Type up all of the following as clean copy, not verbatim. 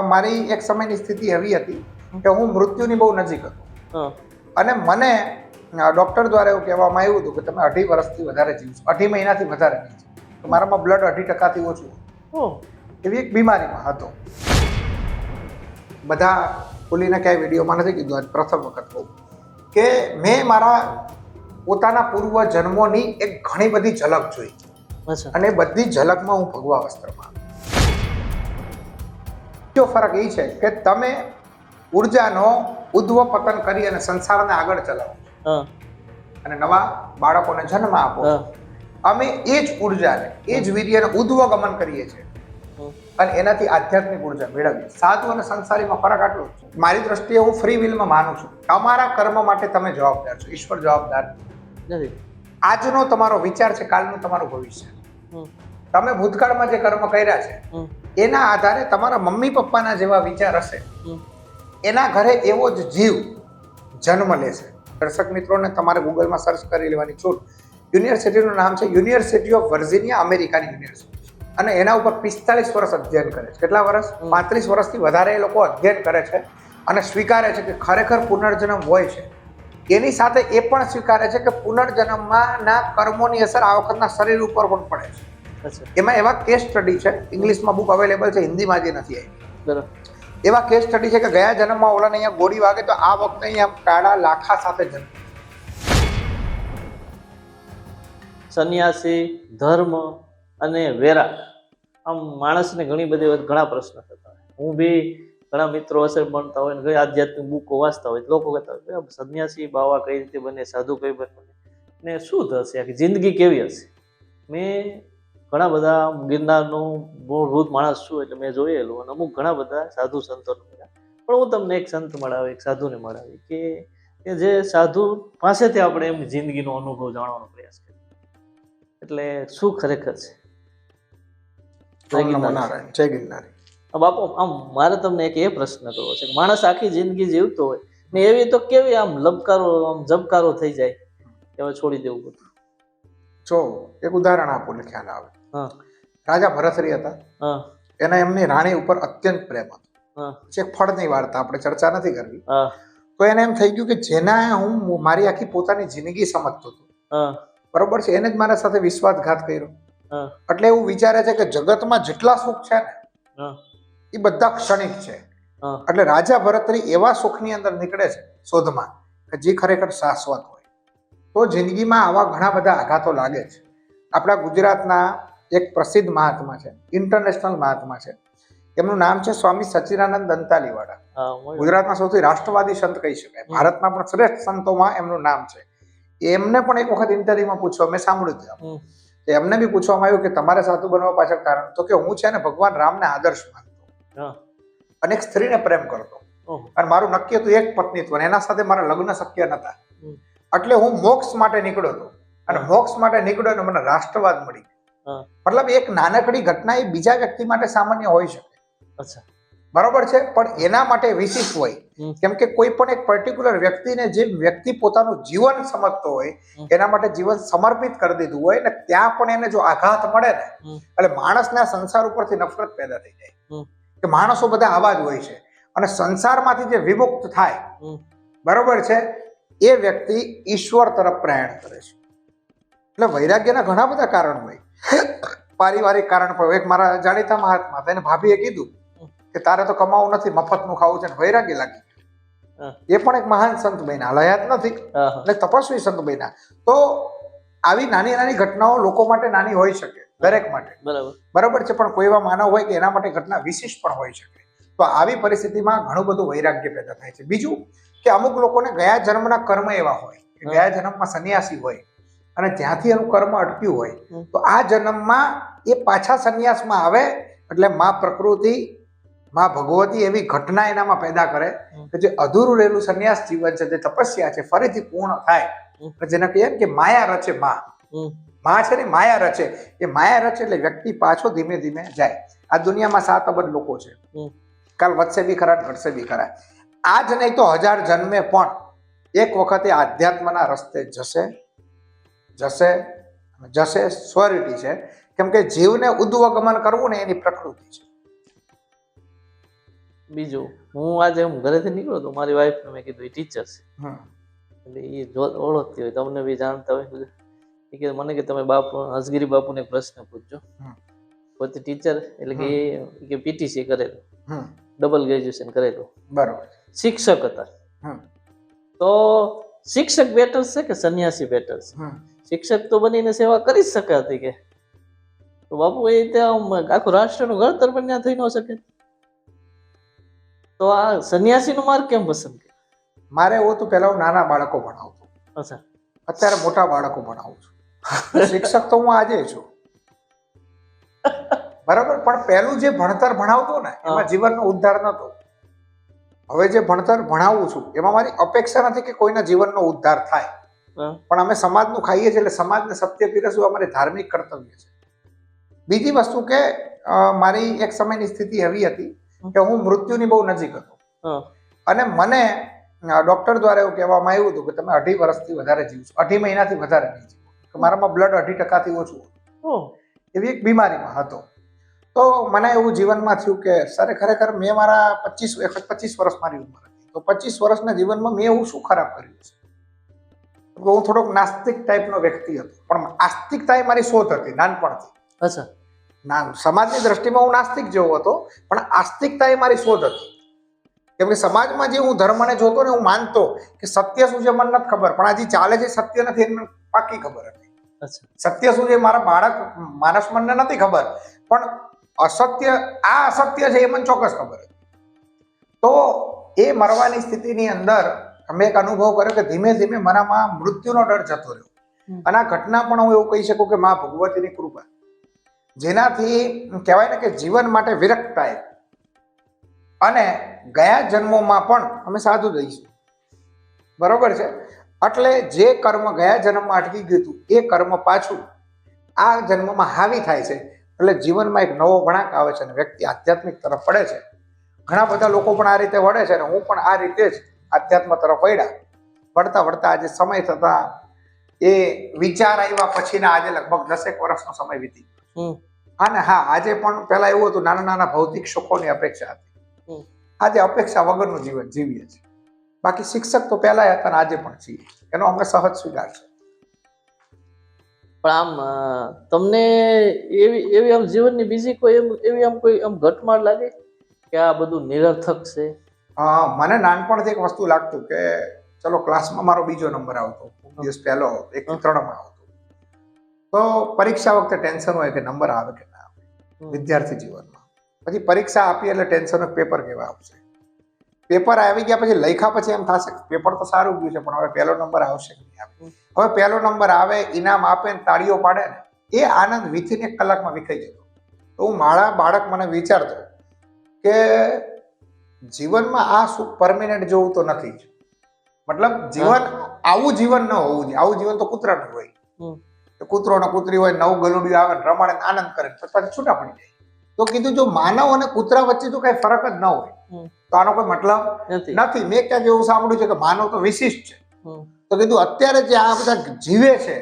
મારી એક સમયની સ્થિતિ એવી હતી કે હું મૃત્યુની બહુ નજીક હતો અને મને ડોક્ટર દ્વારા એવું કહેવામાં આવ્યું હતું કે તમે 2.5 વર્ષથી વધારે જીવશો, 2.5 મહિનાથી વધારે નહીં જીવો. તો મારામાં બ્લડ 2.5% ઓછું એવી એક બીમારીમાં હતો. બધા ખુલીને ક્યાંય વિડીયોમાં નથી કીધું, આજ પ્રથમ વખત કહું કે મેં મારા પોતાના પૂર્વ જન્મોની એક ઘણી બધી ઝલક જોઈ અને બધી ઝલકમાં હું ભગવા વસ્ત્રમાં. બીજો ફરક એ છે કે તમે ઉર્જાનો ઉદ્ધવ પતન કરી અને સંસારને આગળ ચલાવો અને નવા બાળકોને જન્મ આપો. અમે એ જ ઉર્જાને, એ જ વીર્યને ઉદ્ધવ ગમન કરીએ છીએ અને એનાથી આધ્યાત્મિક ઉર્જા મેળવીએ. સાધુ અને સંસારીમાં ફરક આટલો જ છે. મારી દ્રષ્ટિએ હું ફ્રી વિલમાં માનું છું. તમારા કર્મ માટે તમે જવાબદાર છો, ઈશ્વર જવાબદાર નથી. આજનો તમારો વિચાર છે, કાલનું તમારું ભવિષ્ય. તમે ભૂતકાળમાં જે કર્મ કર્યા છે એના આધારે તમારા મમ્મી પપ્પાના જેવા વિચાર હશે, એના ઘરે એવો જ જીવ જન્મ લેશે. દર્શક મિત્રોને તમારે ગૂગલમાં સર્ચ કરી લેવાની છૂટ. યુનિવર્સિટીનું નામ છે યુનિવર્સિટી ઓફ વર્જિનિયા, અમેરિકાની યુનિવર્સિટી, અને એના ઉપર 45 વર્ષ અધ્યયન કરે છે. કેટલા વર્ષ? 35 વર્ષથી વધારે એ લોકો અધ્યયન કરે છે અને સ્વીકારે છે કે ખરેખર પુનર્જન્મ હોય છે. એની સાથે એ પણ સ્વીકારે છે કે પુનર્જન્મમાં કર્મોની અસર આ વખતના શરીર ઉપર પણ પડે છે. એમાં એવા કેસ સ્ટડી છે, ઇંગ્લિશમાં બુક અવેલેબલ છે, હિન્દીમાં જે નથી આવી. એવા કેસ સ્ટડી છે કે ગયા જન્મમાં ઓલાને અહીંયા ગોળી વાગે તો આ વખતે અહીંયા કાળા લાખા સાથે જન્મ. સંન્યાસી, ધર્મ અને વેરા, આમ માણસને ઘણી બધી ઘણા પ્રશ્ન થતા હોય. હું બી ઘણા મિત્રો હશે ભણતા હોય ને ઘણી આધ્યાત્મિક બુકો વાંચતા હોય, લોકો કહેતા હોય સંન્યાસી બાવા કઈ રીતે બને, સાધુ કઈ બને ને શું થશે, આખી જિંદગી કેવી હશે. મેં ઘણા બધા ગિરનારનું મૂળભૂત માણસ છું એટલે મેં જોયેલું અને અમુક ઘણા બધા સાધુ સંતોને મળ્યા. પણ હું તમને એક સંત મળાવી, એક સાધુને મળાવી કે જે સાધુ પાસેથી આપણે એમની જિંદગીનો અનુભવ જાણવાનો પ્રયાસ કરીએ. એટલે શું ખરેખર છે જય ગિરનારી. બાપુ, આમ મારે તમને એક એ પ્રશ્ન કરવો છે કે માણસ આખી જિંદગી જીવતો હોય ને એવી તો કેવી આમ લબકારો, આમ જબકારો થઈ જાય કે હવે છોડી દેવું બધું. જો એક ઉદાહરણ આપું એટલે ખ્યાલ આવે. રાજા ભરતરી હતા, એને એમની રાણી ઉપર અત્યંત પ્રેમ હતો. એક ફળની વાર્તા, આપણે ચર્ચા નથી કરવી. તો એને એમ થઈ ગયું કે જેના હું મારી આખી પોતાની જિંદગી સમજતો હતો, બરોબર છે, એને જ મારા સાથે વિશ્વાસઘાત કર્યો. એટલે એવું વિચારે છે કે જગતમાં જેટલા સુખ છે ને એ બધા ક્ષણિક છે. એટલે રાજા ભરતરી એવા સુખની અંદર નીકળે છે શોધમાં કે જે ખરેખર શાશ્વત હોય. તો જિંદગીમાં આવા ઘણા બધા આઘાતો લાગે છે. આપણા ગુજરાતના એક પ્રસિદ્ધ મહાત્મા છે, ઇન્ટરનેશનલ મહાત્મા છે, એમનું નામ છે સ્વામી સચ્ચિદાનંદ દંતાલીવાળા. ગુજરાતમાં સૌથી રાષ્ટ્રવાદી સંત કહી શકાય, ભારતમાં પણ શ્રેષ્ઠ સંતોમાં એમનું નામ છે. એમને પણ એક વખત ઇન્ટરવ્યુમાં પૂછવા, મેં સાંભળ્યું હતું, એમને બી પૂછવામાં આવ્યું કે તમારે સાધુ બનવા પાછળ કારણ? તો કે હું છે ને ભગવાન રામને આદર્શ માનતો અને એક સ્ત્રીને પ્રેમ કરતો અને મારું નક્કી હતું એક પત્નીત્વ, એના સાથે મારા લગ્ન શક્ય નતા. એટલે હું મોક્ષ માટે નીકળ્યો હતો અને મોક્ષ માટે નીકળ્યો અને મને રાષ્ટ્રવાદ મળી. મતલબ એક નાનકડી ઘટના એ બીજા વ્યક્તિ માટે સામાન્ય હોઈ શકે, બરોબર છે, પણ એના માટે વિશિષ્ટ હોય. કેમ કે કોઈ પણ એક પર્ટિક્યુલર વ્યક્તિને જે વ્યક્તિ પોતાનું જીવન સમજતો હોય એના માટે જીવન સમર્પિત કરી દીધું હોય ને ત્યાં પણ એને જો આઘાત મળે ને એટલે માણસના સંસાર ઉપરથી નફરત પેદા થઈ જાય કે માણસો બધા આવા જ હોય છે. અને સંસારમાંથી જે વિમુક્ત થાય, બરોબર છે, એ વ્યક્તિ ઈશ્વર તરફ પ્રયાણ કરે છે. એટલે વૈરાગ્યના ઘણા બધા કારણ હોય. પારિવારિક કારણ પણ. એક મારા જાણીતા મહાત્મા હતા, એને ભાભીએ કીધું કે તારે તો કમાવું નથી, મફતનું ખાવું છે, ને વૈરાગ્ય લાગી. એ પણ એક મહાન સંત બન્યા, હયાત નથી એટલે તપસ્વી સંત બન્યા. તો આવી નાની નાની ઘટનાઓ લોકો માટે નાની હોઈ શકે, દરેક માટે, બરાબર છે, પણ કોઈ એવા માનવ હોય કે એના માટે ઘટના વિશિષ્ટ પણ હોઈ શકે. તો આવી પરિસ્થિતિમાં ઘણું બધું વૈરાગ્ય પેદા થાય છે. બીજું કે અમુક લોકોને ગયા જન્મના કર્મ એવા હોય કે ગયા જન્મમાં સંન્યાસી હોય અને જ્યાંથી એનું કર્મ અટક્યું હોય તો આ જન્મમાં એ પાછા સંન્યાસમાં આવે એટલે માં પ્રકૃતિ, માં ભગવતી એવી ઘટના એનામાં પેદા કરે કે જે અધૂરું રહેલું સંન્યાસ જીવન છે, જે તપસ્યા છે, ફરીથી પૂર્ણ થાય. જેને કહીએ કે માયા રચે માં છે ને, માયા રચે. એ માયા રચે એટલે વ્યક્તિ પાછો ધીમે ધીમે જાય. આ દુનિયામાં 7 અબજ લોકો છે, કાલ વધશે બી ખરા, ઘટશે બી ખરા. આ જ નહીં તો 1000 જન્મે પણ એક વખતે આધ્યાત્મના રસ્તે જશે સ્વરિટી છે. કેમ કે જીવને ઉદ્ધવ ગમન કરવું ને એની પ્રકૃતિ છે. બીજું હું આજે હું ઘરેથી નીકળ્યો તો મારી વાઈફને મેં કીધું એ ટીચર છે, એટલે એ ઓળખતી હોય, તમને બી જાણતા હોય બધું. એ કે મને કે તમે બાપુ હસગીરી બાપુને એક પ્રશ્ન પૂછજો. પોતે ટીચર એટલે કે એ પીટીસી કરેલું, ડબલ ગ્રેજ્યુએશન કરેલું, બરોબર, શિક્ષક હતા. તો શિક્ષક બેટર છે કે સંન્યાસી બેટર છે? શિક્ષક તો બનીને સેવા કરી જ શકે હતી કે, તો બાપુ એ ત્યાં આખું રાષ્ટ્રનું ઘડતર પણ ત્યાં થઈ ન શકે. તો આ સંન્યાસી નો માર્ગ કેમ પસંદ કર્યો? મારે એવું તો પેલા હું નાના બાળકો ભણાવતો, અચ્છા, અત્યારે મોટા બાળકો ભણાવું છું. શિક્ષક તો હું આજે છું, બરાબર, પણ પેલું જે ભણતર ભણાવતો ને એમાં જીવનનો ઉદ્ધાર નતો. હવે જે ભણતર ભણાવું છું એમાં મારી અપેક્ષા નથી કે કોઈના જીવનનો ઉદ્ધાર થાય, પણ અમે સમાજનું ખાઈએ છીએ એટલે સમાજને સત્ય પીરસવું અમારી ધાર્મિક કર્તવ્ય છે. બીજી વસ્તુ કે મારી એક સમયની સ્થિતિ એવી હતી કે હું મૃત્યુની બહુ નજીક હતો, અને મને ડોક્ટર દ્વારા એવું કહેવામાં આવ્યું હતું કે તમે 2.5 વર્ષથી વધારે જીવશો, 2.5 મહિનાથી વધારે નહીં જીવો, કે મારામાં બ્લડ 2% ઓછું હતું, એવી એક બીમારીમાં હતો. તો મને એવું જીવનમાં થયું કે સર ખરેખર મેં મારા 25 વર્ષ મારી ઉંમર હતી, તો 25 વર્ષના જીવનમાં મેં એવું શું ખરાબ કર્યું છે? હું થોડોક નાસ્તિક ટાઈપનો વ્યક્તિ હતો, પણ આસ્તિકતા એ મારી શોધ હતી નાનપણથી. અચ્છા, સમાજની દ્રષ્ટિમાં હું નાસ્તિક જેવો હતો, પણ આસ્તિકતા એ મારી શોધ હતી. કેમ કે સમાજમાં જે હું ધર્મને જોતો ને હું માનતો કે સત્ય શું છે મને નથી ખબર, પણ આ જે ચાલે છે સત્ય નથી એની મને પાકી ખબર હતી. સત્ય શું છે મારા બાળક માનસ મનને નથી ખબર, પણ અસત્ય આ અસત્ય છે એ મને ચોક્કસ ખબર હતી. તો એ મરવાની સ્થિતિની અંદર મેં એક અનુભવ કર્યો કે ધીમે ધીમે મારામાં મૃત્યુનો ડર જતો રહ્યો. અને આ ઘટના પણ હું એવું કહી શકું કે મા ભગવતીની કૃપા, જેનાથી કહેવાય ને કે જીવન માટે વિરક્ત થાય. અને ગયા જન્મોમાં પણ અમે સાધુ રહીશું, બરોબર છે, એટલે જે કર્મ ગયા જન્મમાં અટકી ગયું હતું એ કર્મ પાછું આ જન્મમાં હાવી થાય છે, એટલે જીવનમાં એક નવો વળાંક આવે છે અને વ્યક્તિ આધ્યાત્મિક તરફ પડે છે. ઘણા બધા લોકો પણ આ રીતે વળે છે અને હું પણ આ રીતે જ આધ્યાત્મ તરફ વળતા વળતા આજે સમય થતા એ વિચાર આવ્યા પછીના આજે લગભગ 10 વર્ષનો સમય વીતી ગયો. અને હા, આજે પણ પહેલા એવું હતું નાના નાના ભૌતિક સુખોની અપેક્ષા હતી, આજે અપેક્ષા વગરનું જીવન જીવીએ છીએ. બાકી શિક્ષક તો પહેલા હતા અને આજે પણ છીએ, એનો અમને સહજ સ્વીકાર છે. પણ આમ તમને એવી આમ જીવનની બીજી કોઈ એવી આમ કોઈ આમ ઘટમાળ લાગે કે આ બધું નિરર્થક છે? મને નાનપણથી એક વસ્તુ લાગતું કે ચલો ક્લાસમાં મારો બીજો નંબર આવતો, દિવસ પહેલો 1 થી 3 માં આવતો, તો પરીક્ષા વખતે ટેન્શન હોય કે નંબર આવે કે ના આવે વિદ્યાર્થી જીવનમાં. પછી પરીક્ષા આપી એટલે ટેન્શન પેપર કેવા આવશે, પેપર આવી ગયા પછી લખ્યા પછી એમ થશે પેપર તો સારું ગયું છે પણ હવે પહેલો નંબર આવશે કે નહીં આવે. હવે પહેલો નંબર આવે, ઇનામ આપે ને તાળીઓ પાડે ને એ આનંદ વિથિન 1 કલાકમાં વિખાઈ જતો. તો હું મારા બાળક મને વિચારતો કે જીવનમાં આ સુખ પરમેનન્ટ જોવું તો નથી જ, મતલબ જીવન આવું જીવન ન હોવું જોઈએ. આવું જીવન તો કૂતરાનું હોય, કૂતરો ને કૂતરી હોય, નવું ગલુડિયું આવે રમાડે આનંદ કરે પછી છૂટા પડી જાય. તો કીધું જો માનવ અને કૂતરા વચ્ચે તો કઈ ફરક જ ન હોય તો આનો કોઈ મતલબ નથી. મેં ક્યાંક એવું સાંભળ્યું છે કે માનવ તો વિશિષ્ટ છે, તો કીધું અત્યારે જે આ બધા જીવે છે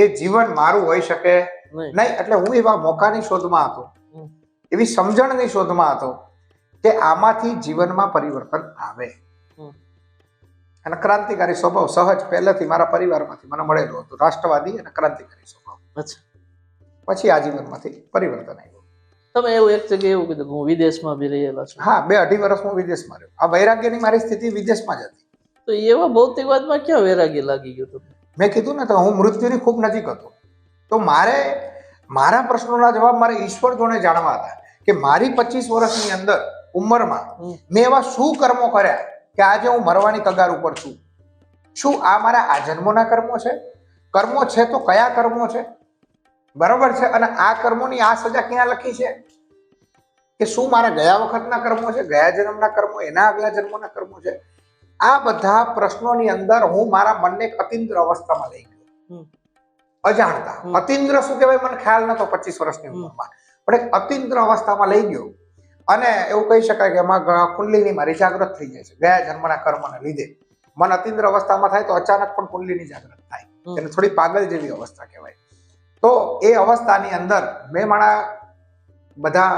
એ જીવન મારું હોઈ શકે નહીં. એટલે હું એવા મોકાની શોધમાં હતો, એવી સમજણની શોધમાં હતો કે આમાંથી જીવનમાં પરિવર્તન આવે. અને ક્રાંતિકારી સ્વભાવ સહજ પહેલેથી મારા પરિવારમાંથી મને મળેલો હતો, રાષ્ટ્રવાદી અને ક્રાંતિકારી સ્વભાવ. પછી આ જીવનમાંથી પરિવર્તન આવ્યું. તમે એવું એક જગ્યાએ એવું કીધું હું વિદેશમાં બી રહેલા છું. હા, 2-2.5 વર્ષ હું વિદેશમાં રહ્યો. આ વૈરાગ્યની મારી સ્થિતિ વિદેશમાં જ હતી. તો એવા ભૌતિકવાદમાં ક્યાં વૈરાગ્ય લાગી ગયું હતું? મેં કીધું ને તો હું મૃત્યુની ખૂબ નજીક હતો. તો મારા પ્રશ્નોના જવાબ મારે ઈશ્વર જોડે જાણવા હતા કે મારી 25 વર્ષની અંદર ઉંમરમાં મેં એવા શું કર્મો કર્યા કે આજે હું મરવાની કગાર ઉપર છું. શું આ મારા આ જન્મોના કર્મો છે? કર્મો છે તો કયા કર્મો છે? બરોબર છે. અને આ કર્મોની આ સજા ક્યાં લખી છે? કે શું મારા ગયા વખતના કર્મો છે, ગયા જન્મના કર્મો, એના આગલા જન્મોના કર્મો છે? આ બધા પ્રશ્નોની અંદર હું મારા મનને એક અતિન્દ્ર અવસ્થામાં લઈ ગયો, અજાણતા. અતિન્દ્ર શું કહેવાય મને ખ્યાલ નતો 25 વર્ષની ઉંમરમાં, પણ એક અતિન્દ્ર અવસ્થામાં લઈ ગયો. અને એવું કહી શકાય કે એમાં કુંડલીની મારી જાગૃત થઈ જાય છે ગયા જન્મના કર્મને લીધે. મન અતિન્દ્ર અવસ્થામાં થાય તો અચાનક પણ કુંડલીની જાગૃત થાય, એને થોડી પાગલ જેવી અવસ્થા કહેવાય. તો એ અવસ્થાની અંદર મેં મારા બધા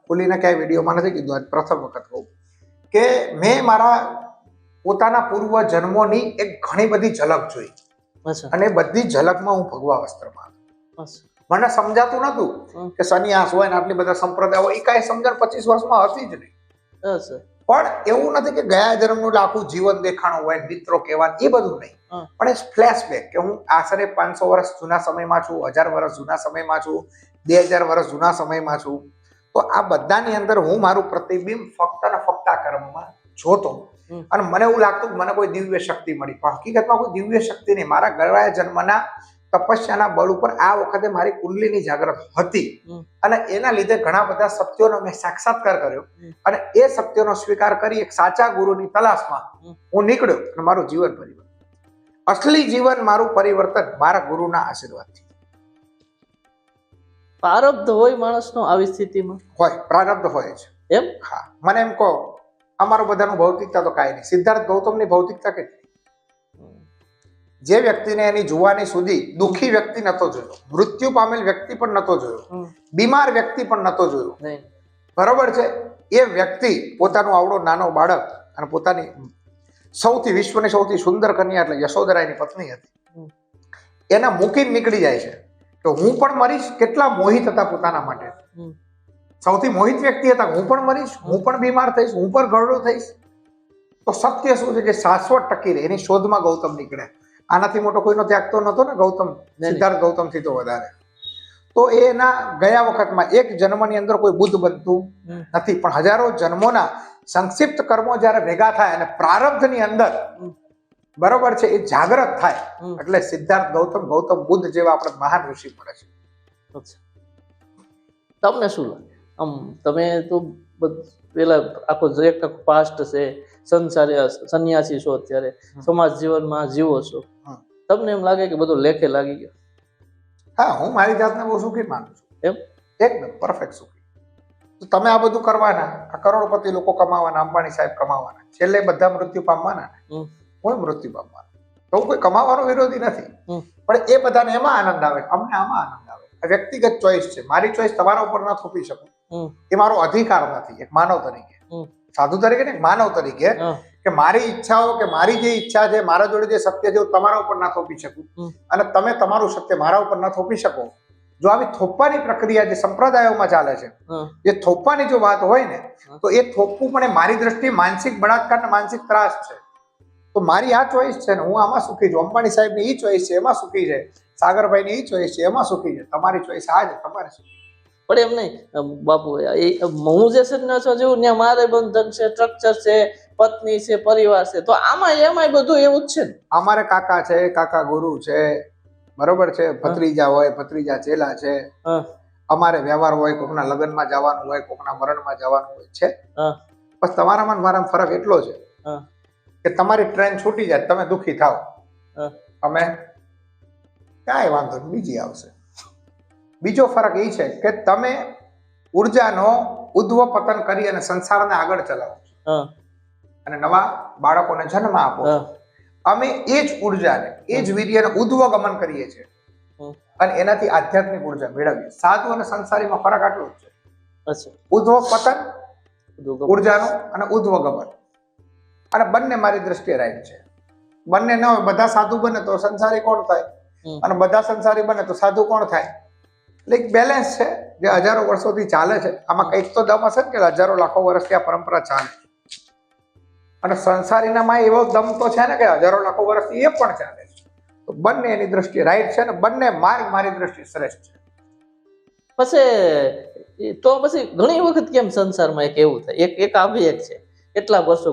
કુંડલીના ક્યાંય વિડીયોમાં નથી કીધું, આજ પ્રથમ વખત કહું કે મેં મારા પોતાના પૂર્વ જન્મોની એક ઘણી બધી ઝલક જોઈ અચ્છા અને બધી ઝલકમાં હું ભગવા વસ્ત્રમાં હતો. અચ્છા મને સમજાતું નતું કે સન્યાસ હોય ને આટલી બધા સંપ્રદાય હોય, એ કાંઈ સમજણ 25 વર્ષમાં હતી જ નહીં. અચ્છા પણ એવું નથી કે ગયા જન્મનું આખું જીવન દેખાણું હોય, મિત્રો કહેવા, એ બધું નહીં. પણ એ ફ્લેશબેક કે હું આશરે 500 વર્ષ જૂના સમયમાં છું, 1000 વર્ષ જૂના સમયમાં છું, 2000 વર્ષ જૂના સમયમાં છું. તો આ બધાની અંદર હું મારું પ્રતિબિંબ ફક્ત ને ફક્ત આ કર્મમાં જોતો અને મને એવું લાગતું કે મને કોઈ દિવ્ય શક્તિ મળી, પણ હકીકતમાં કોઈ દિવ્ય શક્તિ નહીં. મારા ગયા જન્મના તપસ્યાના બળ ઉપર આ વખતે મારી કુંડલીની જાગૃત હતી અને એના લીધે ઘણા બધા સત્યોનો મેં સાક્ષાત્કાર કર્યો અને એ સત્યોનો સ્વીકાર કરી એક સાચા ગુરુની તલાશમાં હું નીકળ્યો અને મારું જીવન પરિવર્તન, અસલી જીવન મારું પરિવર્તન મારા ગુરુના આશીર્વાદથી. પ્રારબ્ધ હોય માણસનો આવી સ્થિતિમાં? હોય, પ્રારબ્ધ હોય છે. એમ? હા. મને એમ કહો, અમારું બધાનું ભૌતિકતા તો કાંઈ નહીં. સિદ્ધાર્થ ગૌતમની ભૌતિકતા કેટલી? જે વ્યક્તિને એની જુવાની સુધી દુઃખી વ્યક્તિ નતો જોયો, મૃત્યુ પામેલ વ્યક્તિ પણ નતો જોયો, બીમાર વ્યક્તિ પણ નતો જોયો, બરોબર છે? એ વ્યક્તિ પોતાનું આવડો નાનો બાળક અને પોતાની સૌથી વિશ્વની સૌથી સુંદર કન્યા એટલે યશોદરાની પત્ની હતી, એના મૂકીને નીકળી જાય છે તો હું પણ મરીશ. કેટલા મોહિત હતા પોતાના માટે, સૌથી મોહિત વ્યક્તિ હતા. હું પણ મરીશ, હું પણ બીમાર થઈશ, હું પણ ઘરડો થઈશ. તો સત્ય શું છે જે શાશ્વત ટકી રહે, એની શોધમાં ગૌતમ નીકળે. આનાથી મોટો કોઈનો ત્યાગ તો નતો ને ગૌતમ, સિદ્ધાર્થ ગૌતમ થી તો વધારે. તો એના ગયા વખતમાં એક જન્મની અંદર કોઈ બુદ્ધ બનતું નથી, પણ હજારો જન્મોના સંક્ષિપ્ત કર્મો જયારે ભેગા થાય અને પ્રારબ્ધની અંદર બરોબર છે એ જાગૃત થાય એટલે સિદ્ધાર્થ ગૌતમ, ગૌતમ બુદ્ધ જેવા આપણા મહાન ઋષિ મળે છે. તમને શું લાગે, આમ તમે તો પેલા આખો પાસ્ટ છે, સંસારી સંન્યાસી છો, અત્યારે સમાજ જીવનમાં જીવો છો, તમને એમ લાગે કે બધું લેખે લાગી ગયો? હા, હું મારી જાતને બહુ સુખી માનું છું. એમ? એકદમ પરફેક્ટ સુખી. તો તમે આ બધું કરવાના, આ કરોડપતિ લોકો કમાવાના, અંબાણી સાહેબ કમાવાના, છેલ્લે બધા મૃત્યુ પામવાના, હું મૃત્યુ પામવાનો. તો હું કોઈ કમાવાનો વિરોધી નથી, પણ એ બધાને એમાં આનંદ આવે, અમને આમાં આનંદ આવે. આ વ્યક્તિગત ચોઈસ છે. મારી ચોઈસ તમારા ઉપર ના થોપી શકું, એ મારો અધિકાર નથી. એક માનવ તરીકે, સાધુ તરીકે ને માનવ તરીકે, કે મારી ઈચ્છાઓ કે મારી જે ઈચ્છા છે, મારા જોડે જે સત્ય છે તમારા ઉપર ના થોપી શકું અને તમે તમારું સત્ય મારા ઉપર ના થોપી શકો. જો આવી થોપવાની પ્રક્રિયા જે સંપ્રદાયોમાં ચાલે છે, એ થોપવાની જો વાત હોય ને તો એ થોપવું પણ મારી દ્રષ્ટિએ માનસિક બળાત્કાર ને માનસિક ત્રાસ છે. તો મારી આ ચોઈસ છે ને હું આમાં સુખી છું. અંબાણી સાહેબ ની ઈ ચોઈસ છે, એમાં સુખી છે. સાગરભાઈ ની ઈ ચોઈસ છે, એમાં સુખી છે. તમારી ચોઈસ આ છે, તમારે સુખી. પણ એમ નહીં બાપુ, હું જે સન્યાસો જેવું ત્યાં મારે બંધન છે, સ્ટ્રક્ચર છે, પત્ની છે, પરિવાર છે, તો આમાં એમાંય બધું એવું જ છે ને? અમારે કાકા છે, કાકા ગુરુ છે, બરોબર છે, ભત્રીજા હોય, ભત્રીજા ચેલા છે, અમારે વ્યવહાર હોય, કોકના લગ્નમાં જવાનું હોય, કોકના મરણમાં જવાનું હોય છે. બસ તમારામાં મારામાં ફરક એટલો છે કે તમારી ટ્રેન છૂટી જાય તમે દુઃખી થાવ, અમે કાંઈ વાંધો નહીં, બીજી આવશે. બીજો ફરક એ છે કે તમે ઉર્જાનો ઉદ્વ પતન કરી અને સંસારને આગળ ચલાવો અને નવા બાળકોને જન્મ આપો. અમે એ જ ઉર્જાને, એ જ વીર્યને ઉદ્વગમન કરીએ છીએ અને એનાથી આધ્યાત્મિક ઉર્જા મેળવીએ. સાધુ અને સંસારીમાં ફરક આટલો જ છે. ઉદ્વ પતન ઉર્જાનું અને ઉદ્વગમન, અને બંને મારી દ્રષ્ટિએ રાઈટ છે. બંને ન હોય, બધા સાધુ બને તો સંસારી કોણ થાય અને બધા સંસારી બને તો સાધુ કોણ થાય? એટલે એક બેલેન્સ છે જે હજારો વર્ષોથી ચાલે છે. આમાં કંઈક તો દમ હશે કે હજારો લાખો વર્ષથી આ પરંપરા ચાલે છે. અને સંસારીનામાં એવો દમ તો છે ને કે હજારો લાખો વર્ષથી એ પણ ચાલે છે. તો બંને એની દ્રષ્ટિએ રાઈટ છે ને બંને માર્ગ મારી દ્રષ્ટિએ શ્રેષ્ઠ છે. પછી તો પછી ઘણી વખત કેમ સંસારમાં એક એવું થાય, એક આવી એક છે કેટલા વર્ષો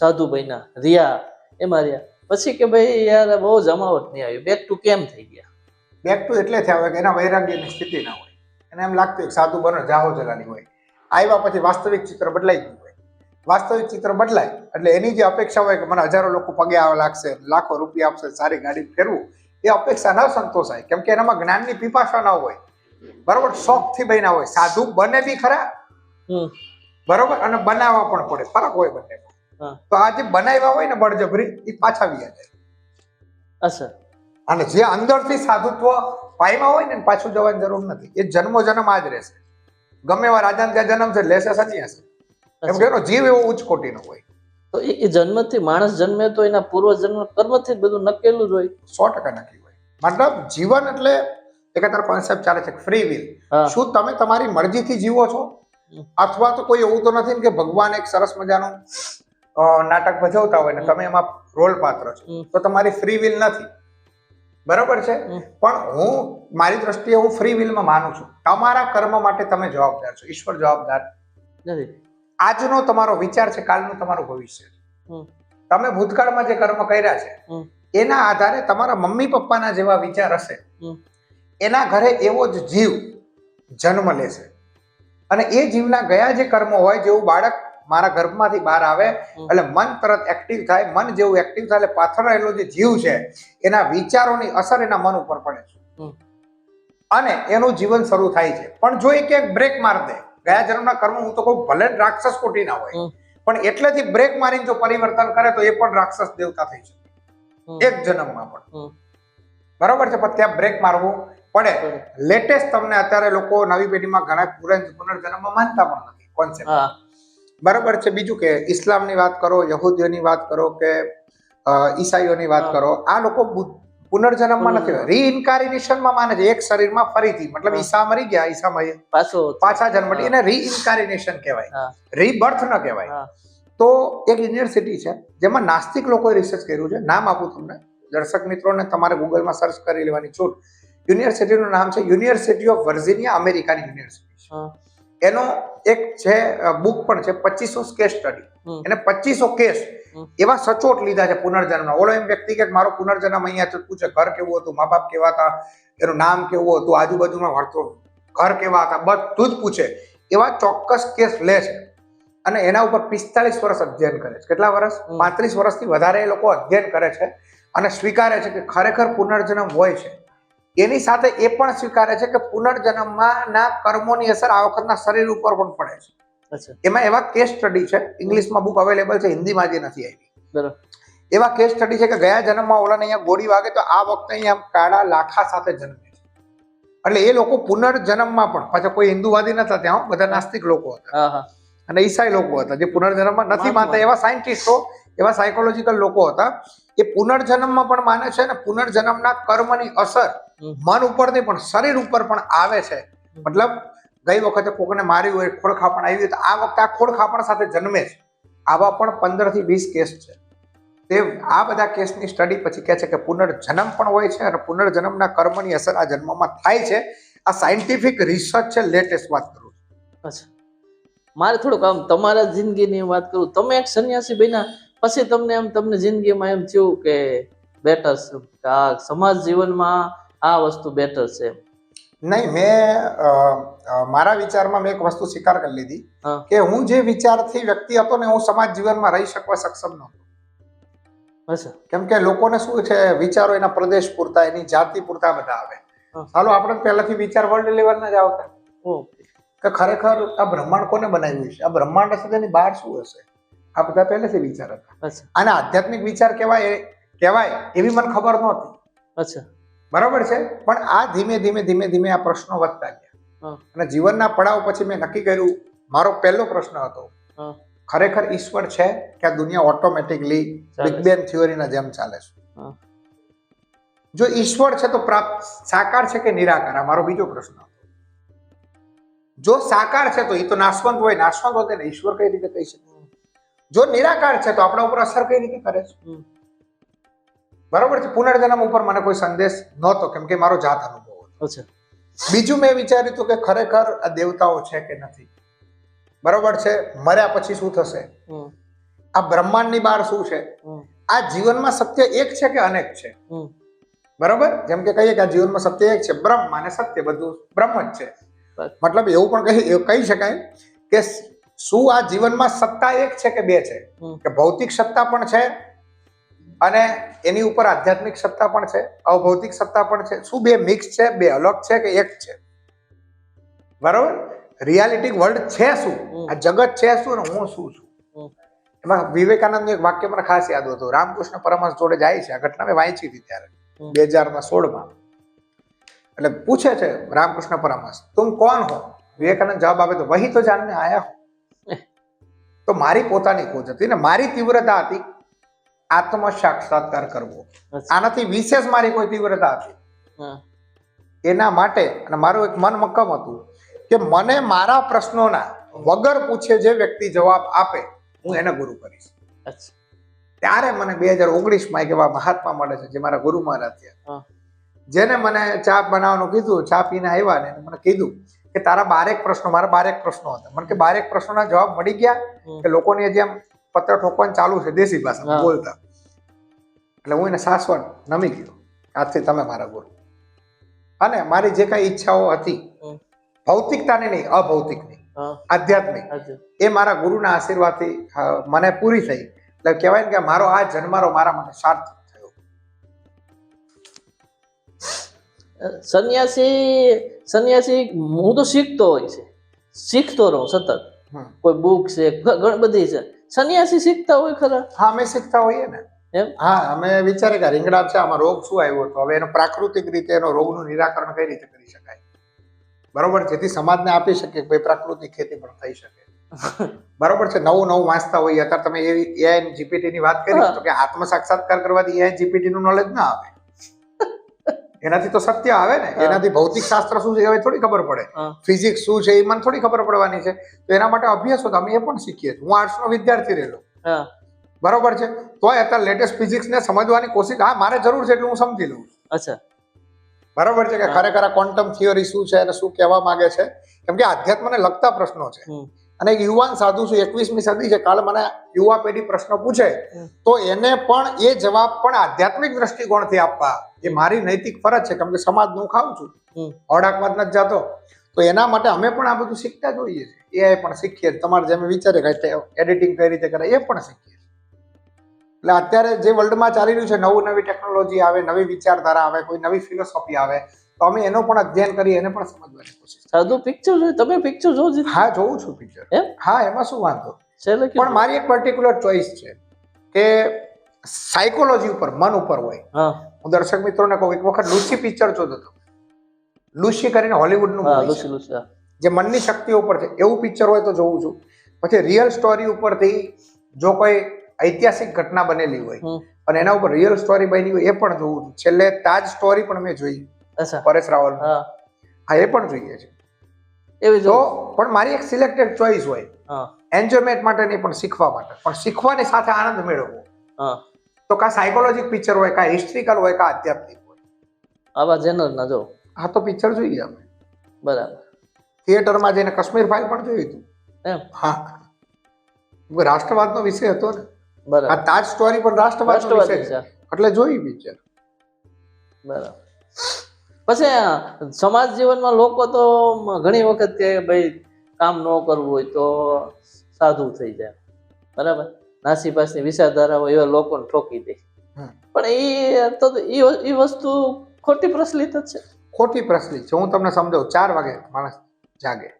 સાધુ બન્યા, રહ્યા, એમાં રહ્યા, પછી કે ભાઈ યાર બહુ જમાવટ નહીં આવી, બેક ટુ કેમ થઈ ગયા? બેક ટુ એટલે થયા કે એના વૈરાગ્યની સ્થિતિ ના હોય, એને એમ લાગતું એક સાધુ બનો જાહો જલાલી હોય. આવ્યા પછી વાસ્તવિક ચિત્ર બદલાઈ ગયું હોય. વાસ્તવિક ચિત્ર બદલાય એટલે એની જે અપેક્ષા હોય કે મને હજારો લોકો પગે આવવા લાગશે, લાખો રૂપિયા આપશે, સારી ગાડી ફેરવું, એ અપેક્ષા ન સંતોષાય. કેમ કે એનામાં જ્ઞાનની પીપાસા ન હોય, બરોબર, શોખથી બન્યા હોય. સાધુ બને બી ખરા, બરોબર, અને બનાવવા પણ પડે, ફરક હોય બંનેમાં. તો આ જે બનાવ્યા હોય ને બળજબરી, એ પાછા વ્યા જાય. અને જે અંદરથી સાધુત્વ પાયમાં હોય ને પાછું જવાની જરૂર નથી. એ જન્મો જન્મ આ જ રહેશે. ગમે એવા રાજાને ત્યાં જન્મ છે, લેશે સંન્યાસ. કેમ કે એનો જીવ એવો ઉચ્ચ કોટીનો હોય. તો એ જન્મથી માણસ જન્મે તો એના પૂર્વ જન્મ કર્મથી જ બધું નકેલું જ હોય. 100% નક્કી હોય. મતલબ જીવન એટલે એક અત્યારે કોન્સેપ્ટ ચાલે છે ફ્રી વિલ. શું તમે તમારી મરજીથી જીવો છો, અથવા તો કોઈ એવું તો નથી ને કે ભગવાન એક સરસ મજાનું નાટક ભજવતા હોય ને તમે એમાં રોલ પાત્ર છો, તો તમારી ફ્રી વિલ નથી. બરાબર છે, પણ હું મારી દ્રષ્ટિએ હું ફ્રી વિલમાં માનું છું. તમારા કર્મ માટે તમે જવાબદાર છો, ઈશ્વર જવાબદાર નથી. આજનો તમારો વિચાર છે, કાલનું તમારું ભવિષ્ય છે. તમે ભૂતકાળમાં જે કર્મ કર્યા છે એના આધારે તમારા મમ્મી પપ્પાના જેવા વિચાર હશે, એના ઘરે એવો જ જીવ જન્મ લેશે, અને એ જીવના ગયા જે કર્મો હોય, જેવું બાળક મારા ગર્ભમાંથી બહાર આવે એટલે મન તરત એક્ટિવ થાય, મન જેવું એક્ટિવ થાય એટલે પાછળ રહેલો જે જીવ છે એના વિચારોની અસર એના મન ઉપર પડે છે અને એનું જીવન શરૂ થાય છે. પણ જો એ ક્યાંક બ્રેક મારી દે, ગયા જન્મના કર્મ, હું તો કહું ભલે રાક્ષસ કોટી ના હોય, પણ એટલેથી બ્રેક મારીને જો પરિવર્તન કરે તો એ પણ રાક્ષસ દેવતા થઈ શકે એક જન્મમાં પણ. બરોબર છે, પણ ત્યાં બ્રેક મારવું પડે. લેટેસ્ટ તમને અત્યારે લોકો નવી પેઢીમાં ઘણા પુનર્જન્મમાં માનતા પણ નથી કોન્સેપ્ટ. બરાબર છે. બીજું કે ઇસ્લામની વાત કરો, યહૂદીઓની વાત કરો કે ઈસાઈઓની વાત કરો, આ લોકો પુનર્જન્મમાં નથી, રીઇન્કાર્નેશનમાં માને છે. એક શરીરમાં ફરીથી, મતલબ ઈસા મરી ગયા, ઈસા પાછા જન્મ, એને રીઇન્કાર્નેશન કહેવાય, રીબર્થ ન કહેવાય. તો એક યુનિવર્સિટી છે જેમાં નાસ્તિક લોકોએ રિસર્ચ કર્યું છે, નામ આપું તમને, દર્શક મિત્રોને તમારે ગૂગલમાં સર્ચ કરી લેવાની છૂટ. યુનિવર્સિટીનું નામ છે યુનિવર્સિટી ઓફ વર્જિનિયા, અમેરિકાની યુનિવર્સિટી છે. એનો એક છે બુક પણ છે, 2500 કેસ સ્ટડી. એને 2500 કેસ એવા સચોટ લીધા છે પુનર્જન્મના. ઓલો એમ વ્યક્તિ કે મારો પુનર્જન્મ અહીંયા પૂછે, ઘર કેવું હતું, મા બાપ કેવા હતા, એનું નામ કેવું હતું, આજુબાજુમાં વર્તો ઘર કેવા હતા, બધું જ પૂછે. એવા ચોક્કસ કેસ લે છે અને એના ઉપર 45 વર્ષ અધ્યયન કરે છે. કેટલા વર્ષ? 35 વર્ષથી વધારે એ લોકો અધ્યયન કરે છે અને સ્વીકારે છે કે ખરેખર પુનર્જન્મ હોય છે. એની સાથે એ પણ સ્વીકારે છે કે પુનર્જન્મમાં ના કર્મોની અસર આ વખતના શરીર ઉપર પણ પડે છે. એમાં એવા કેસ સ્ટડી છે, ઇંગ્લિશમાં બુક અવેલેબલ છે, હિન્દીમાં જે નથી આવી. એવા કેસ સ્ટડી છે કે ગયા જન્મમાં ઓલાને અહીંયા ગોળી વાગે તો આ વખતે અહીંયા કાળા લાખા સાથે જન્મે છે. એટલે એ લોકો પુનર્જન્મમાં પણ, પાછા કોઈ હિન્દુવાદી નતા ત્યાં, બધા નાસ્તિક લોકો હતા અને ઈસાઈ લોકો હતા જે પુનર્જન્મમાં નથી માનતા. એવા સાયન્ટિસ્ટો, એવા સાયકોલોજીકલ લોકો હતા, એ પુનર્જન્મમાં પણ માને છે અને પુનર્જન્મના કર્મની અસર મન ઉપર નહીં પણ શરીર ઉપર પણ આવે છે. મતલબ ગઈ વખતે કોકને માર્યું હોય, ખોળખાપણ આવી હોય, તો આ વખતે આ ખોળખાપણ સાથે જન્મે છે. આવા પણ 15 થી 20 કેસ છે. તે આ બધા કેસની સ્ટડી પછી કહે છે કે પુનર્જન્મ પણ હોય છે અને પુનર્જન્મના કર્મની અસર આ જન્મમાં થાય છે. આ સાયન્ટિફિક રિસર્ચ છે, લેટેસ્ટ વાત કરું. અચ્છા, મારે થોડુંક આમ તમારા જિંદગીની વાત કરું. તમે એક સંન્યાસી બન્યા પછી તમને જિંદગીમાં એમ થયું કે બેટર છે, આ સમાજ જીવનમાં આ વસ્તુ બેટર છે? નહીં, મેં મારા વિચારમાં મેં એક વસ્તુ સ્વીકાર કરી લીધી કે હું જે વિચારથી વ્યક્તિ હતો ને, હું સમાજ જીવનમાં રહી શકવા સક્ષમ નહોતો. કેમ કે લોકોને શું છે, વિચારો એના પ્રદેશ પૂરતા, એની જાતિ પૂરતા બધા આવે. ચાલો આપણે પહેલાથી વિચાર વર્લ્ડ લેવલના જ આવતા કે ખરેખર આ બ્રહ્માંડ કોને બનાવ્યું છે, આ બ્રહ્માંડ હશે તેની બહાર શું હશે, આ બધા પહેલેથી વિચાર હતા. અને આધ્યાત્મિક વિચાર કહેવાય એવી મને ખબર નહોતી. અચ્છા, બરાબર છે. પણ આ ધીમે ધીમે આ પ્રશ્નો વધતા ગયા અને જીવનના પડાવ પછી મેં નક્કી કર્યું. મારો પહેલો પ્રશ્ન હતો, ખરેખર ઈશ્વર છે કે આ દુનિયા ઓટોમેટિકલી બિગ બેંગ થિયોરીના જેમ ચાલે છે? જો ઈશ્વર છે તો પ્રાપ્ત સાકાર છે કે નિરાકાર? આ મારો બીજો પ્રશ્ન હતો. જો સાકાર છે તો એ તો નાશવંત હોય, નાશવંત હોય તેને ઈશ્વર કઈ રીતે કહી શકે? જો નિરાકાર છે તો આપણા ઉપર અસર કઈ રીતે કરે છે? બરાબર છે. પુનર્જન્મ ઉપર મને કોઈ સંદેશ નહોતો કેમ કે મારો જાત અનુભવ હતો. બીજું મેં વિચાર્યું હતું કે ખરેખર આ દેવતાઓ છે કે નથી? બરાબર છે. મર્યા પછી શું થશે? આ બ્રહ્માંડની બહાર શું છે? આ જીવનમાં સત્ય એક છે કે અનેક છે? બરાબર, જેમ કે કહીએ કે આ જીવનમાં સત્ય એક છે, બ્રહ્મ અને સત્ય બધું બ્રહ્મ જ છે. મતલબ એવું પણ કહી શકાય કે શું આ જીવનમાં સત્તા એક છે કે બે છે? કે ભૌતિક સત્તા પણ છે અને એની ઉપર આધ્યાત્મિક સત્તા પણ છે, અભૌતિક સત્તા પણ છે. શું બે મિક્સ છે, બે અલગ છે કે એક છે? બરાબર, રિયાલિટી વર્લ્ડ છે શું? આ જગત છે શું અને હું શું છું? એમાં વિવેકાનંદનું એક વાક્ય મને ખાસ યાદ હતું. રામકૃષ્ણ પરમહંસ જોડે જાય છે, આ ઘટના મેં વાંચી હતી ત્યારે 2016માં. એટલે પૂછે છે રામકૃષ્ણ પરમહંસ, તુમ કોણ હો? વિવેકાનંદ જવાબ આપે તો વહી તો જાનને આયા હો. તો મારી પોતાની ખોજ હતી ને મારી તીવ્રતા હતી આત્મ સાક્ષાત્કાર કરવો. આનાથી વિશેષ મારી કોઈ તીવ્રતા હતી. એના માટે અને મારું એક મન મક્કમ હતું કે મને મારા પ્રશ્નોના વગર પૂછે જે વ્યક્તિ જવાબ આપે હું એને ગુરુ કરીશ. ત્યારે મને 2019માં એક એવા મહાત્મા મળે છે જે મારા ગુરુ મહારાજ થયા, જેને મને ચા બનાવવાનું કીધું. ચા પીને આવ્યા ને મને કીધું કે તારા 12 પ્રશ્નો, મારા 12 પ્રશ્નો હતા. મને કે 12 પ્રશ્નોના જવાબ મળી ગયા કે લોકોની જેમ પત્ર ઠોકવાનું ચાલુ છે દેશી ભાષામાં બોલતા. એટલે હું એને શાશ્વત નમી ગયો, આજથી તમે મારા ગુરુ. અને મારી જે કઈ ઈચ્છાઓ હતી ભૌતિકતાની નહીં, અભૌતિકની, આધ્યાત્મિક, એ મારા ગુરુના આશીર્વાદથી મને પૂરી થઈ. એટલે કહેવાય ને કે મારો આ જન્મારો મારા માટે સાર્થક થયો. સન્યાસી હું તો શીખતો હોય છે, શીખતો રહું સતત. કોઈ બુક છે, ઘણી બધી છે. સન્યાસી શીખતા હોય ખરા? હા, અમે શીખતા હોઈએ ને. હા, અમે વિચારે કે રીંગણા છે, આમાં રોગ શું આવ્યો હતો, હવે એનો પ્રાકૃતિક રીતે એનો રોગનું નિરાકરણ કઈ રીતે કરી શકાય, બરોબર, જેથી સમાજને આપી શકીએ ભાઈ પ્રાકૃતિક ખેતી પણ થઈ શકે. બરોબર છે. નવું વાંચતા હોઈએ. અત્યારે તમે એઆઈ જીપીટી ની વાત કરી તો કે આત્મ સાક્ષાત્કાર કરવાથી એઆઈ જીપીટી નું નોલેજ ના આવે, એનાથી તો સત્ય આવે ને. એનાથી ભૌતિક શાસ્ત્ર શું છે હવે થોડી ખબર પડે, ફિઝિક્સ શું છે એ મને થોડી ખબર પડવાની છે. તો એના માટે અભ્યાસ હતો, અમે એ પણ શીખીએ. હું આર્ટ્સ નો વિદ્યાર્થી રહેલો, બરોબર છે. તોય અત્યારે લેટેસ્ટ ફિઝિક્સ ને સમજવાની કોશિશ, હા મારે જરૂર છે એટલે હું સમજી લઉં. અચ્છા, બરોબર છે કે ખરેખર આ ક્વોન્ટમ થિયરી શું છે અને શું કહેવા માંગે છે, કેમ કે આધ્યાત્મને લગતા પ્રશ્નો છે. અને એક યુવાન સાધુ છું, 21મી સદી છે. કાલે મને યુવા પેઢી પ્રશ્ન પૂછે તો એને પણ એ જવાબ પણ આધ્યાત્મિક દ્રષ્ટિકોણથી આપવા એ મારી નૈતિક ફરજ છે, કેમ કે સમાજનું ખાઉં છું, ઓડાકમાં જ નથી જાતો. તો એના માટે અમે પણ આ બધું શીખતા જ હોઈએ છીએ. એ પણ શીખીએ, તમારે જેમ વિચારે કે એડિટિંગ કઈ રીતે કરે એ પણ શીખીએ. એટલે અત્યારે જે વર્લ્ડમાં ચાલી રહ્યું છે, નવી ટેકનોલોજી આવે, નવી વિચારધારા આવે, કોઈ નવી ફિલોસોફી આવે, તો અમે એનો પણ અધ્યયન કરી એને પણ સમજવાની કોશિશ. સાદું પિક્ચર જોઈએ, તમે પિક્ચર જોવો છો? હા, જોઉં છું પિક્ચર. હા, એમાં શું વાંધો. પણ મારી એક પર્ટિક્યુલર ચોઈસ છે કે સાયકોલોજી ઉપર, મન ઉપર હોય. હું દર્શક મિત્રોને કહું, એક વખત લુસી પિક્ચર જોતો હતો. લુસી કરીને હોલીવુડનું મૂવી છે જે મનની શક્તિઓ ઉપર છે. એવું પિક્ચર હોય તો જોઉં છું. પછી રિયલ સ્ટોરી ઉપરથી જો કોઈ ઐતિહાસિક ઘટના બનેલી હોય અને એના ઉપર રિયલ સ્ટોરી બની હોય એ પણ જોઉં છું. છેલ્લે તાજ સ્ટોરી પણ મેં જોઈ, પરેશ રાવલ. હા, એ પણ જોઈએ છે. તો પણ મારી એક સિલેક્ટેડ ચોઈસ હોય, એન્જોયમેન્ટ માટે નહીં પણ શીખવા માટે. પણ શીખવાની સાથે આનંદ મેળવવો. તો કા સાયકોલોજીક પિક્ચર હોય, કા હિસ્ટ્રિકલ હોય, કા આધ્યાત્મિક હોય, આવા જેનર ના જો. હા, તો પિક્ચર જોઈએ અમે. બરાબર. થિયેટરમાં જઈને કાશ્મીર ફાઇલ પણ જોઈ હતું. હા, રાષ્ટ્રવાદનો વિષય હતો ને. આ તાજ સ્ટોરી પણ રાષ્ટ્રવાદનો વિષય છે એટલે જોઈ પિક્ચર. બરાબર. પછી સમાજ જીવનમાં લોકો તો ઘણી વખત કે ભાઈ કામ ન કરવું હોય તો સાધુ થઈ જાય, બરાબર, નાસીપાસની વિચારધારાઓ એવા લોકોને ઠોકી દે. પણ એ વસ્તુ ખોટી પ્રચલિત જ છે. ખોટી પ્રચલિત છે. હું તમને સમજાવું. 4 વાગે માણસ જાગે,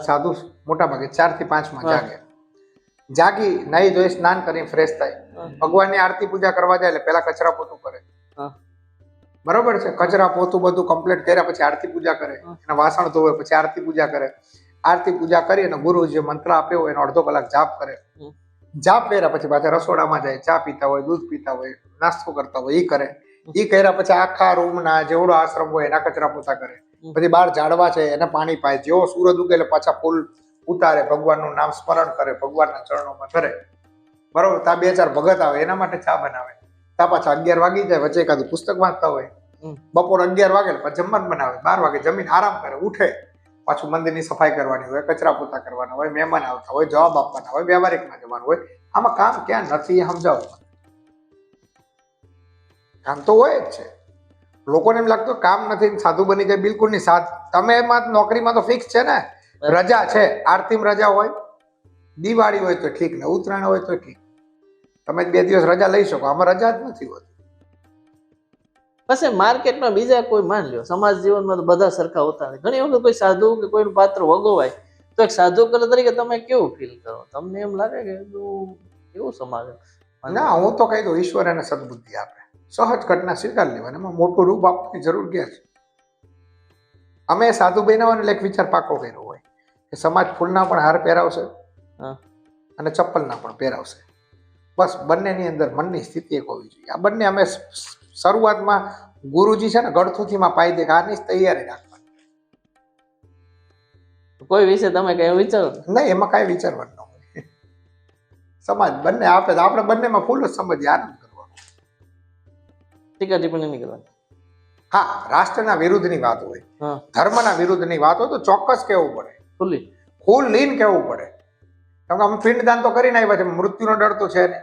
સાધુ મોટા ભાગે 4 થી 5 જાગે. જાગી નાઈ ધોઈ સ્નાન કરી ફ્રેશ થાય, ભગવાનની આરતી પૂજા કરવા જાય એટલે પેલા કચરા પોતું કરે, બરોબર છે. કચરા પોતું બધું કમ્પ્લીટ કર્યા પછી આરતી પૂજા કરે, એના વાસણ ધોવે, પછી આરતી પૂજા કરે. આરતી પૂજા કરી અને ગુરુ જે મંત્ર આપ્યો હોય એનો અડધો કલાક જાપ કરે. જાપ કર્યા પછી પાછા રસોડામાં જાય, ચા પીતા હોય, દૂધ પીતા હોય, નાસ્તો કરતા હોય, એ કરે. એ કર્યા પછી આખા રૂમના જેવડો આશ્રમ હોય એના કચરા પોતા કરે. પછી બહાર ઝાડવા છે એને પાણી પાય. જેવો સૂરજ ઉગે એટલે પાછા ફૂલ ઉતારે, ભગવાનનું નામ સ્મરણ કરે, ભગવાનના ચરણોમાં ધરે, બરોબર. તા 2-4 ભગત આવે એના માટે ચા બનાવે. તા પાછા 11 વાગી જાય, વચ્ચે એકાદું પુસ્તક વાંચતા હોય. બપોર 11 વાગે પછી જમવાનું બનાવે, 12 વાગે જમીન આરામ કરે, ઉઠે, પાછું મંદિરની સફાઈ કરવાની હોય, કચરા પોતા કરવાના હોય, મહેમાન આવતા હોય, જવાબ આપવાના હોય, વ્યવહારિકમાં જવાનું હોય. આમાં કામ ક્યાં નથી એ સમજાવો. કામ તો હોય જ છે. લોકોને એમ લાગતું કામ નથી, સાધુ બની જાય. બિલકુલ નહીં. તમે એમાં નોકરીમાં તો ફિક્સ છે ને, રજા છે, આરતીમાં રજા હોય, દિવાળી હોય તો ઠીક ને ઉત્તરાયણ હોય તો ઠીક, તમે 2 દિવસ રજા લઈ શકો. આમાં રજા જ નથી હોતી. પછી માર્કેટમાં બીજા કોઈ માન લ્યો, સમાજ જીવનમાં તો બધા સરખા હોતા નથી. ઘણી વખત કોઈ સાધુ કે કોઈનું પાત્ર વગોવાય તો એક સાધુ તરીકે તમે કેવું ફીલ કરો? તમને એમ લાગે કે એવું સમાજ? ના, હું તો કહી દઉં, ઈશ્વર એને સદબુદ્ધિ આપે. સહજ ઘટના સ્વીકાર લેવાની, એમાં મોટું રૂપ આપવાની જરૂર ક્યાં છે? અમે સાધુ બનાવવાનો એક વિચાર પાકો કર્યો હોય કે સમાજ ફૂલના પણ હાર પહેરાવશે, અને ચપ્પલના પણ પહેરાવશે. બસ બંનેની અંદર મનની સ્થિતિ એક હોવી જોઈએ. આ બંને અમે શરૂઆતમાં ગુરુજી છે ને ગળથુથીમાં પાઈ દે કે આની તૈયારી રાખવાની. કોઈ વિશે તમે કઈ વિચારો? નહીં, એમાં કાંઈ વિચારવાનું ન હોય. સમાજ બંને આપે તો આપણે બંનેમાં ફૂલ જ સમજીએ, આનંદ કરવાનો. ટીકા ટિપ્પણી નહીં કરવાની. હા, રાષ્ટ્રના વિરુદ્ધની વાત હોય, ધર્મના વિરુદ્ધની વાત હોય તો ચોક્કસ કહેવું પડે, ખુલ્લીને કહેવું પડે. કેમ કે અમે પિંડદાન તો કરીને આવ્યા છે, મૃત્યુનો ડર તો છે ને.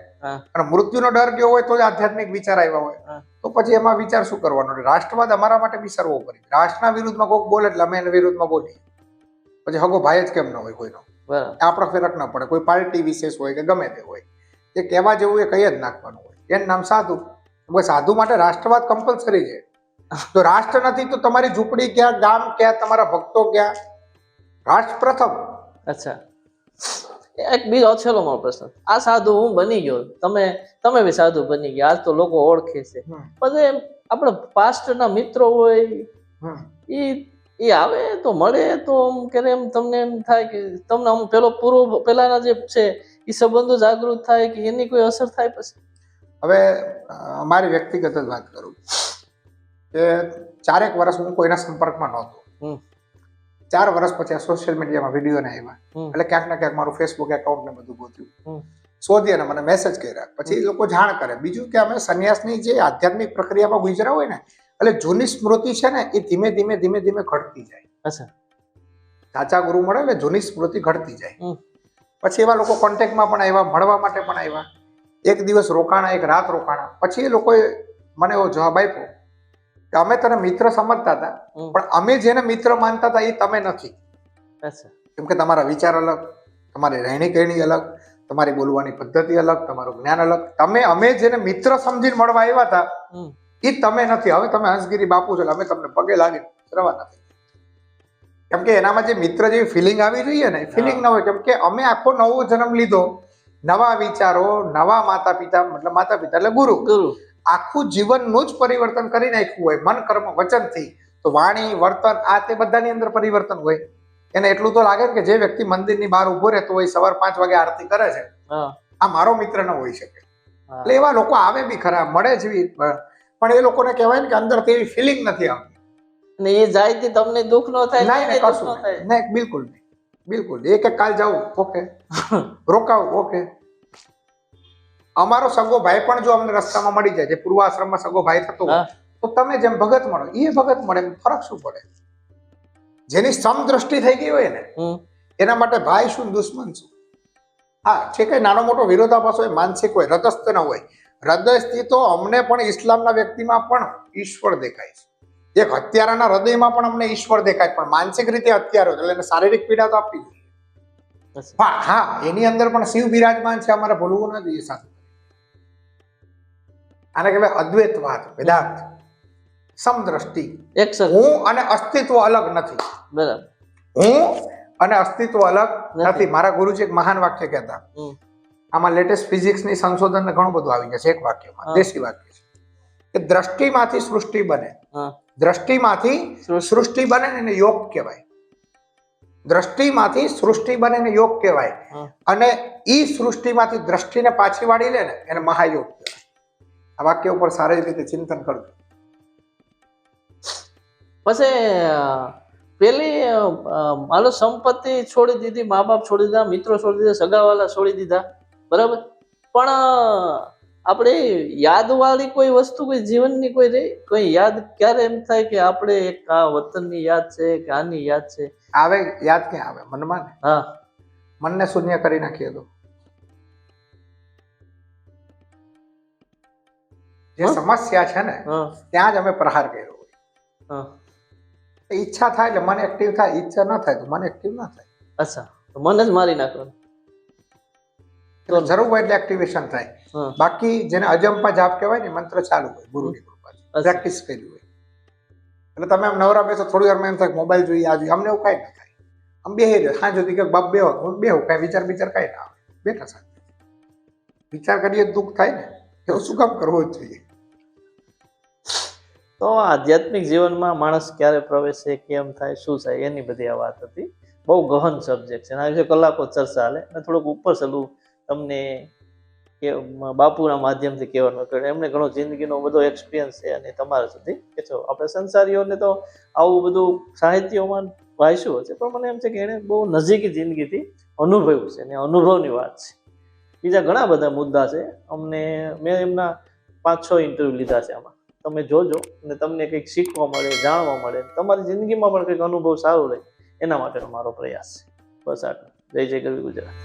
અને મૃત્યુનો ડર ગયો હોય તો જ આધ્યાત્મિક વિચાર આવ્યા હોય, તો પછી એમાં વિચાર શું કરવાનો? રાષ્ટ્રવાદ અમારા માટે વિચારવો પડે. રાષ્ટ્રના વિરુદ્ધમાં કોઈક બોલે એટલે અમે એના વિરુદ્ધમાં બોલીએ. પછી હગો ભાઈ જ કેમ ન હોય કોઈનો, આપણો ફેરક ન પડે. કોઈ પાર્ટી વિશેષ હોય કે ગમે તે હોય, એ કહેવા જેવું એ કહી જ નાખવાનું હોય. એનું નામ સાધુ. સાધુ માટે રાષ્ટ્રવાદ કમ્પલસરી છે. તો રાષ્ટ્ર નથી તો તમારી ઝૂંપડી ક્યાં, ગામ ક્યાં, તમારા ભક્તો ક્યાં? રાષ્ટ્ર પ્રથમ. અચ્છા, એક બીજો છેલ્લો મારો પ્રશ્ન. આ સાધુ હું બની ગયો, તમે બી સાધુ બની ગયા, આજ તો લોકો ઓળખે છે, પછી આપણે પાસ્ટના મિત્રો હોય એ આવે તો મળે તો એમ તમને એમ થાય કે તમને આમ પેલાના જે છે એ સંબંધો જાગૃત થાય કે એની કોઈ અસર થાય? પછી હવે મારી વ્યક્તિગત જ વાત કરું કે 4 વર્ષ હું કોઈના સંપર્કમાં નહોતો. 4 વર્ષ પછી આ સોશિયલ મીડિયામાં વિડીયો ને આવ્યા એટલે ક્યાંક ને ક્યાંક મારું ફેસબુક એકાઉન્ટ ને બધું ગોત્યું, શોધી અને મને મેસેજ કર્યા. પછી એ લોકો જાણ કરે. બીજું કે અમે સંન્યાસની જે આધ્યાત્મિક પ્રક્રિયામાં ગુજરા હોય ને, એટલે જૂની સ્મૃતિ છે ને એ ધીમે ધીમે ઘટતી જાય. અચ્છા, સાચા ગુરુ મળે એટલે જૂની સ્મૃતિ ઘટતી જાય. પછી એવા લોકો કોન્ટેક્ટમાં પણ આવ્યા, મળવા માટે પણ આવ્યા. એક દિવસ રોકાણા, એક રાત રોકાણા. પછી એ લોકોએ મને એવો જવાબ આપ્યો કે અમે તને મિત્ર સમજતા હતા, પણ અમે જેને મિત્ર માનતા હતા એ તમે નથી. કેમ કે તમારા વિચાર અલગ, તમારી રહેણી કહેણી અલગ, તમારી બોલવાની પદ્ધતિ અલગ, તમારું જ્ઞાન અલગ. અમે જેને મિત્ર સમજીને મળવા આવ્યા હતા એ તમે નથી. હવે તમે હંસગીરી બાપુ છો, અમે તમને પગે લાગીને રવાના થઈ. કેમ કે એનામાં જે મિત્ર જેવી ફિલિંગ આવી જોઈએ ને, ફિલિંગ ના હોય. કેમ કે અમે આખો નવો જન્મ લીધો, નવા વિચારો, નવા માતા પિતા, મતલબ માતા પિતા એટલે ગુરુ, આખું જીવનનું જ પરિવર્તન કરી નાખ્યું હોય મન કર્મ વચનથી. તો વાણી વર્તન આ તે બધાની અંદર પરિવર્તન હોય. એને એટલું તો લાગે કે જે વ્યક્તિ મંદિરની બહાર ઉભો રહેતો હોય, સવાર 5 વાગે આરતી કરે છે, આ મારો મિત્ર ન હોઈ શકે. એટલે એવા લોકો આવે બી ખરા, મળે જ, પણ એ લોકોને કહેવાય ને કે અંદર તેવી ફિલિંગ નથી આવતી. ને એ જાય તમને દુઃખ ન થાય? નહીં, કશું નહીં, બિલકુલ નહીં, બિલકુલ. એક કાલ જાઉં, ઓકે, રોકાવું, ઓકે. અમારો સગો ભાઈ પણ જો અમને રસ્તામાં મળી જાય, જે પૂર્વાશ્રમમાં સગો ભાઈ થતો હોય, તો તમે જેમ ભગત મળો એ ભગત મળે, ફરક શું પડે? જેની સમદ્રષ્ટિ થઈ ગઈ હોય ને એના માટે ભાઈ શું, દુશ્મન શું? હા, છે કઈ નાનો મોટો વિરોધાભાસ હોય, માનસિક હોય, હૃદયસ્થ ન હોય. હૃદયસ્થી તો અમને પણ ઇસ્લામના વ્યક્તિમાં પણ ઈશ્વર દેખાય છે. એક હત્યારાના હૃદયમાં પણ અમને ઈશ્વર દેખાય, પણ માનસિક રીતે હત્યારો એટલે એને શારીરિક પીડા તો આપવી જોઈએ. હા, એની અંદર પણ શિવ બિરાજમાન છે, અમારે ભૂલવું ન જોઈએ સાથે. આને કહેવાય અદ્વૈતવાદ, વેદાંત, સમદ્રષ્ટિ. હું અને અસ્તિત્વ અલગ નથી. બરાબર, હું અને અસ્તિત્વ અલગ નથી. મારા ગુરુજી એક મહાન વાક્ય કહેતા, આમાં લેટેસ્ટ ફિઝિક્સની સંશોધન ઘણું બધું આવી જશે. એક વાક્યમાં દેશી વાક્ય છે કે દ્રષ્ટિમાંથી સૃષ્ટિ બને, દ્રષ્ટિમાંથી સૃષ્ટિ બને ને યોગ કહેવાય. દ્રષ્ટિમાંથી સૃષ્ટિ બને ને યોગ કહેવાય. અને ઈ સૃષ્ટિમાંથી દ્રષ્ટિને પાછી વાળી લે ને એને મહાયોગ કહેવાય. આ વાક્ય ઉપર સારી રીતે ચિંતન કરજો. પછી પેલી માનો સંપત્તિ છોડી દીધી, મા બાપ છોડી દીધા, મિત્રો છોડી દીધા, સગાવાલા છોડી દીધા, બરાબર. પણ આપણે યાદ વાળી કોઈ વસ્તુ, કોઈ જીવનની કોઈ યાદ ક્યારે એમ થાય કે આપણે એક આ વતનની યાદ છે કે આની યાદ છે? આવે, યાદ ક્યાં આવે? મનમાં ને. હા, મનને શૂન્ય કરી નાખીએ તો જે સમસ્યા છે ને ત્યાં જ અમે પ્રહાર કર્યો હોય. ઈચ્છા થાય એટલે મન એક્ટિવ થાય, ઈચ્છા ન થાય તો મન એક્ટિવ ના થાય. અચ્છા, તો મન જ મારી નાખવાનું. જરૂર હોય એટલે એક્ટિવેશન થાય. બાકી જેને અજંપા જાપ કહેવાય ને, મંત્ર ચાલુ હોય, ગુરુની કૃપાથી પ્રેક્ટિસ કરી હોય. એટલે તમે આમ નવરા બેસો, થોડી વાર એમ થાય મોબાઈલ જોઈએ, આ જોઈએ, અમને એવું કઈ ના થાય. આમ બેહી રહ્યો સાંજ સુધી કે બાપ બેહો, હું બેહું, કઈ વિચાર કઈ ના આવે. બેઠા સાથે વિચાર કરીએ દુઃખ થાય ને, એવું શું કામ કરવો જ જોઈએ? તો આધ્યાત્મિક જીવનમાં માણસ ક્યારે પ્રવેશે, કેમ થાય, શું થાય, એની બધી આ વાત હતી. બહુ ગહન સબ્જેક્ટ છે, એના વિશે કલાકો ચર્ચા હાલે. અને થોડુંક ઉપર ચલવું તમને બાપુના માધ્યમથી કહેવાનું કે એમને ઘણો જિંદગીનો બધો એક્સપિરિયન્સ છે અને તમારા સુધી કે છો આપણે સંસારીઓને તો આવું બધું સાહિત્યમાં વાંચ્યું હશે, પણ મને એમ છે કે એણે બહુ નજીકી જિંદગીથી અનુભવ્યું છે અને અનુભવની વાત છે. બીજા ઘણા બધા મુદ્દા છે. મેં એમના 5-6 ઇન્ટરવ્યુ લીધા છે. આમાં તમે જોજો અને તમને કંઈક શીખવા મળે, જાણવા મળે, તમારી જિંદગીમાં પણ કંઈક અનુભવ સારો રહે, એના માટેનો મારો પ્રયાસ છે. બસ આટલું. જય જય ગરવી ગુજરાત.